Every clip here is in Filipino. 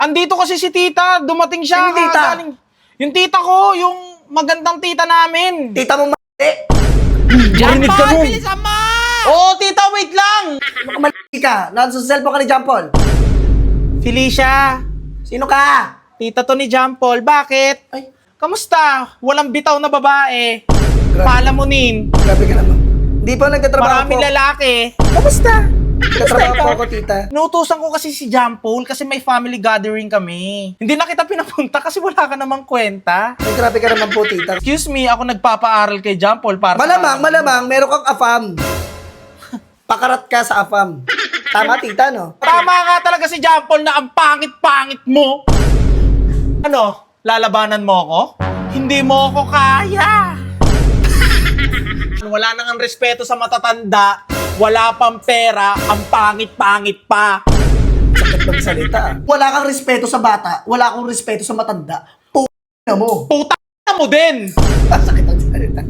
Andito kasi si tita, dumating siya. Sino tita? Yung tita ko, yung magandang tita namin. Tita mo mali. Marinig ka nun. bilisan mo! Oo, tita, wait lang. Mali ka. Nasa cellphone ka ni John Paul. Felicia, Sino ka? tita to ni John Paul. Bakit? Ay, Kamusta? Walang bitaw na babae. Palamunin. grabe ka naman. Hindi pa nagtatrabaho Maraming po. lalaki. Kamusta? Nagtatrabaho po ako, tita. Inuutusan ko kasi si John Paul kasi may family gathering kami. Hindi na kita pinapunta kasi wala ka namang kwenta. Ay, grabe ka naman po, tita. Excuse me, ako nagpapaaral kay John Paul para Malamang, meron kang afam. Pakarat ka sa afam. Tama, tita, no? Tama nga talaga si John Paul na ang pangit-pangit mo. Ano? Lalabanan mo ako? Hindi mo ako kaya. Wala nang ang respeto sa matatanda. Wala pang pera. Ang pangit-pangit pa. Sakit magsalita. Wala kang respeto sa bata. Wala kang respeto sa matanda. P***na mo. Puta na mo din. Sakit magsalita.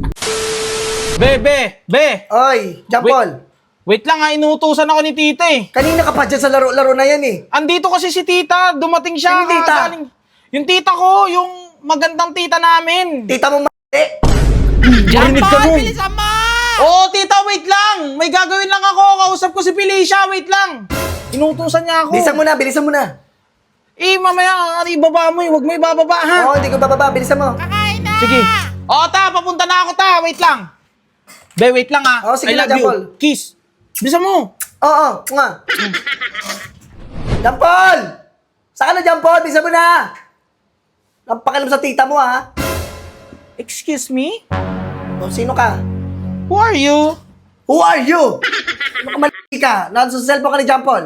Be. Oy, John Wait. Paul. Wait lang ha, inuutusan ako ni tita eh. Kanina ka pa dyan sa laro-laro na yan eh. Andito kasi si tita, dumating siya. Sino tita? Yung tita ko, yung magandang tita namin. Tita mo mali. Marinig ka nun. bilisan mo! Oo, tita, wait lang. May gagawin lang ako. Kausap ko si Felicia, wait lang. Inutusan niya ako. Bilisan mo na. Eh, mamaya, ibaba mo eh. Huwag mo ibababa, ha? Oo, hindi ko bababa. Bilisan mo. Kakain na! Sige. Oo, ta, papunta na ako, ta. Wait lang. Be, wait lang, ha. Oo, sige I na, love you. Jampol. Kiss. Bisa mo. Oo, nga. John Paul! Saan ka na, John Paul? Bilisan mo na. Ang pakialam sa tita mo, ha? Excuse me? O, sino ka? Who are you? Who are you? Mali ka. Nasa cellphone ka ni John Paul.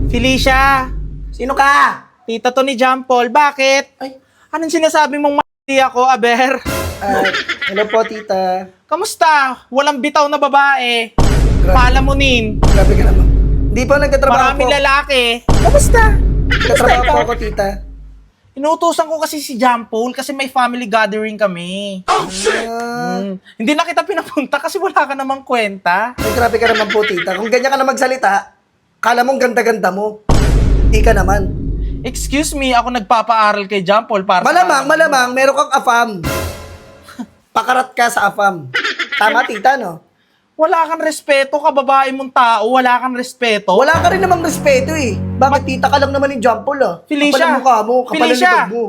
Felicia. Sino ka? Tita to ni John Paul. Bakit? Ay, Anong sinasabi mong mali ako, Aber? hello po, tita. Kamusta? Walang bitaw na babae. Palamunin. Grabe ka naman. Hindi pa nagtatrabaho Maraming po. lalaki. Kamusta? Nagtatrabaho po ako, tita. Inuutosan ko kasi si John Paul kasi may family gathering kami. Hindi na kita pinapunta kasi wala ka namang kwenta. Ay, grabe ka naman po, tita. Kung ganyan ka na magsalita, kala mong ganda-ganda mo. Hindi ka naman. Excuse me, ako nagpapaaral kay John Paul para Malamang, meron kang afam. Pakarat ka sa afam. Tama, tita, no? Wala kang respeto, kababae mong tao, wala kang respeto. Wala ka rin namang respeto eh. Bakit tita ka lang naman ni John Paul, ah? Felicia. Kapal ang mukha mo, kapal ang Felicia. likod mo.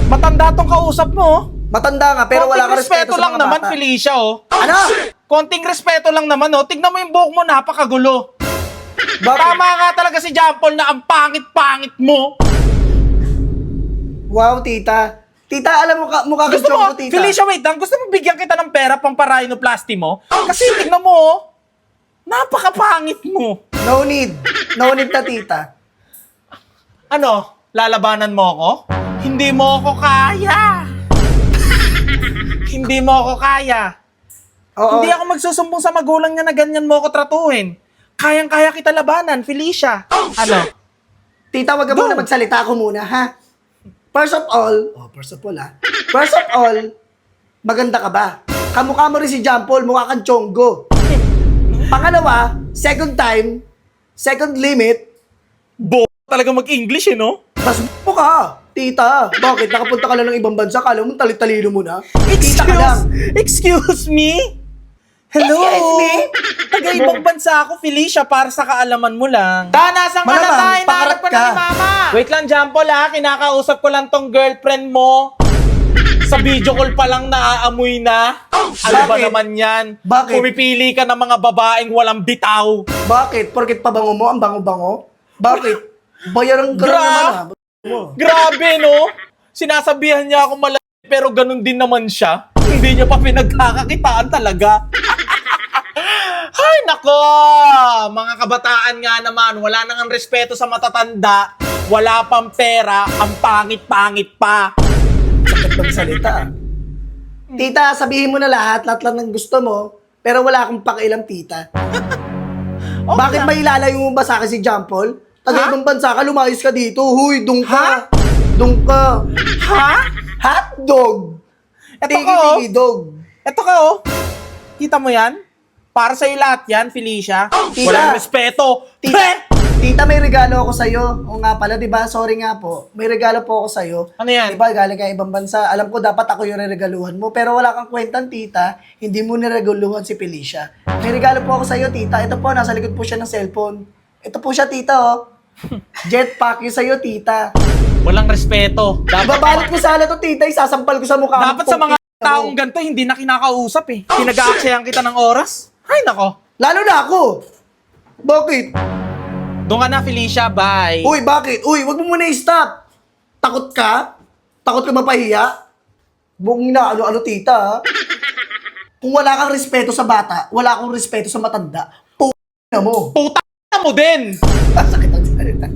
Matanda tong kausap mo. Matanda nga, pero wala ka respeto sa lang mga naman, bata. Felicia, oh. Ano? Konting respeto lang naman, oh. Tignan mo yung buhok mo, napakagulo. Bakit? Tama nga talaga si John Paul na ang pangit-pangit mo. Wow, tita. Tita, alam mo, mukha kang Gusto mo, chongo, tita. Felicia, wait lang. Gusto mo bigyan kita ng pera pang para-rhinoplasty mo? Kasi tignan mo, oh. Napakapangit mo. No need. No need na, tita. Ano? Lalabanan mo ako? Hindi mo ako kaya. Hindi mo ako kaya. Oo. Hindi ako magsusumbong sa magulang niya na ganyan mo ako tratuhin. Kayang-kaya kita labanan, Felicia. Ano? Tita, wag ka Go. muna magsalita. Ako muna, ha? First of all, maganda ka ba? Kamukha mo rin si John Paul, mukha kang chonggo. Pangalawa, second time, second limit, Talaga mag-English, eh, no? mas mo ka. Tita, bakit? Nakapunta ka lang ng ibang bansa, kala mo talit-talino mo na? Tita ka lang. Excuse me? Hello? Excuse me? Taga-ibang bansa ako, Felicia, para sa kaalaman mo lang. Nasaan ka na Malamang, tayo? Nahanap pakarat ka na ni ka. Mama. Wait lang, Jampol, ha? Kinakausap ko lang tong girlfriend mo. Sa video call pa lang naaamoy na. Ano ba Bakit? naman yan? Bakit? Pumipili ka ng mga babaeng walang bitaw. Bakit? Porkit pabango mo, ang bango-bango? Bakit? Bayaran ka lang naman, ha? Grabe, no? Sinasabihan niya ako malaki, pero ganun din naman siya. Hindi niya pa pinagkakakitaan talaga. Ay, nako! Mga kabataan nga naman, wala nang ang respeto sa matatanda, wala pang pera, ang pangit-pangit pa. Sakit magsalita. Tita, sabihin mo na lahat lang ng gusto mo, pero wala akong pakialam, tita. Okay Bakit lang. may ilalayo mo ba sa akin si John Paul? Taga-ibang bansa ka, lumayos ka dito. Huy, doon Ha? ka. Doon ka. Ha? Hotdog. Eto ka, oh. Tiki-tiki dog. Eto ka, oh. Kita mo yan? Para sa'yo lahat yan, Felicia. Tita. Walang respeto. Tita, Tita, may regalo ako sa'yo. O nga pala, di ba? Sorry nga po. May regalo po ako sa'yo. Ano yan? Di ba, galing ka ibang bansa. Alam ko, dapat ako yung regaluhan mo. Pero wala kang kwentang, tita. Hindi mo niregaluhan si Felicia. May regalo po ako sa'yo, tita. Ito po, nasa likod po siya ng cellphone. Ito po siya, tita, oh. Jetpack yung sa'yo, tita. Walang respeto. Ibabalot ko sana to, tita. Isasampal ko sa mukha mo. Dapat sa mga taong ganito, hindi na kinakausap eh. Pinag-aaksayan kita ng oras. Ay, nako. Lalo na ako. Bakit? Doon ka na, Felicia. Bye. Uy, bakit? Uy, wag mo muna i-stop. Takot ka? Takot ka mapahiya? Buong na, ano-ano, tita, ha? Kung wala kang respeto sa bata, wala akong respeto sa matanda, na mo. Puta mo din. Sakit ang salita.